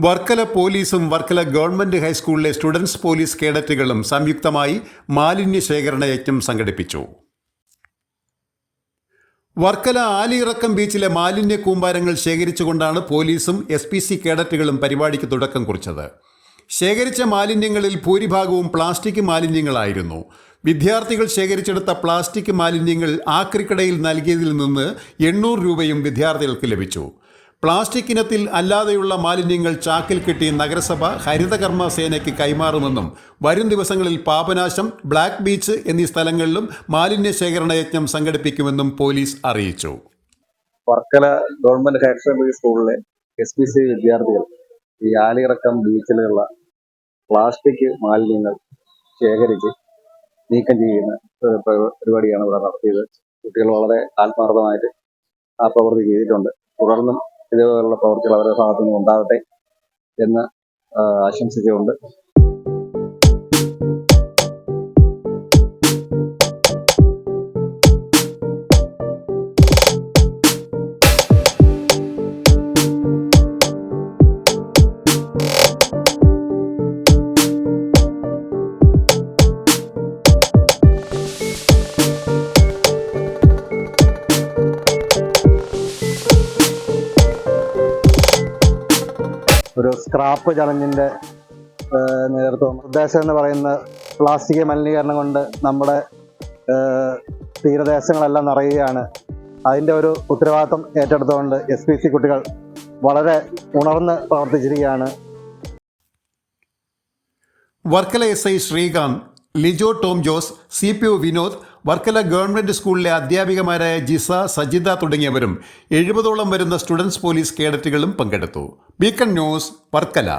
വർക്കല പോലീസും വർക്കല ഗവൺമെന്റ് ഹൈസ്കൂളിലെ students police കേഡറ്റുകളും സംയുക്തമായി മാലിന്യ ശേഖരണ യജ്ഞം സംഘടിപ്പിച്ചു. വർക്കല ആലിയിറക്കം ബീച്ചിലെ മാലിന്യ കൂമ്പാരങ്ങൾ ശേഖരിച്ചുകൊണ്ടാണ് പോലീസും SPC കേഡറ്റുകളും പരിപാടിക്ക് തുടക്കം കുറിച്ചത്. ശേഖരിച്ച മാലിന്യങ്ങളിൽ ഭൂരിഭാഗവും പ്ലാസ്റ്റിക് മാലിന്യങ്ങളായിരുന്നു. വിദ്യാർത്ഥികൾ ശേഖരിച്ചെടുത്ത പ്ലാസ്റ്റിക് മാലിന്യങ്ങൾ ആക്രിക്കടയിൽ നൽകിയതിൽ നിന്ന് 800 രൂപയും വിദ്യാർത്ഥികൾക്ക് ലഭിച്ചു. പ്ലാസ്റ്റിക് ഇനത്തിൽ അല്ലാതെയുള്ള മാലിന്യങ്ങൾ ചാക്കിൽ കെട്ടി നഗരസഭ ഹരിതകർമ്മ സേനയ്ക്ക് കൈമാറുമെന്നും വരും ദിവസങ്ങളിൽ പാപനാശം, ബ്ലാക്ക് ബീച്ച് എന്നീ സ്ഥലങ്ങളിലും മാലിന്യ ശേഖരണ യജ്ഞം സംഘടിപ്പിക്കുമെന്നും പോലീസ് അറിയിച്ചു. വർക്കല ഗവൺമെന്റ് ഹയർ സെക്കൻഡറി സ്കൂളിലെ SPC വിദ്യാർത്ഥികൾ ഈ ആലിയിറക്കം ബീച്ചിലുള്ള പ്ലാസ്റ്റിക് മാലിന്യങ്ങൾ ശേഖരിച്ച് നീക്കം ചെയ്യുന്ന പരിപാടിയാണ് ഇവിടെ നടത്തിയത്. കുട്ടികൾ വളരെ ആത്മാർത്ഥമായിട്ട് ആ പ്രവൃത്തി ചെയ്തിട്ടുണ്ട്. തുടർന്നും ഇതേപോലുള്ള പ്രവൃത്തികൾ അവരുടെ ഭാഗത്തു നിന്ന് ഉണ്ടാകട്ടെ എന്ന് ആശംസിച്ചുകൊണ്ട് ഒരു സ്ക്രാപ്പ് ചലഞ്ചിൻ്റെ നേതൃത്വം ഉദ്ദേശം എന്ന് പറയുന്ന പ്ലാസ്റ്റിക് മലിനീകരണം കൊണ്ട് നമ്മുടെ തീരദേശങ്ങളെല്ലാം നിറയുകയാണ്. അതിൻ്റെ ഒരു ഉത്തരവാദിത്വം ഏറ്റെടുത്തുകൊണ്ട് SPC കുട്ടികൾ വളരെ ഉണർന്ന് പ്രവർത്തിച്ചിരിക്കുകയാണ്. Varkala SI Sreekanth, Lijo Tom Jose, CPO Vinod, Varkala government സ്കൂളിലെ അധ്യാപികമാരായ ജിസ, സജിത തുടങ്ങിയവരും 70ഓളം വരുന്ന സ്റ്റുഡൻസ് പോലീസ് കേഡറ്റുകളും പങ്കെടുത്തു. Beacon news, Varkala.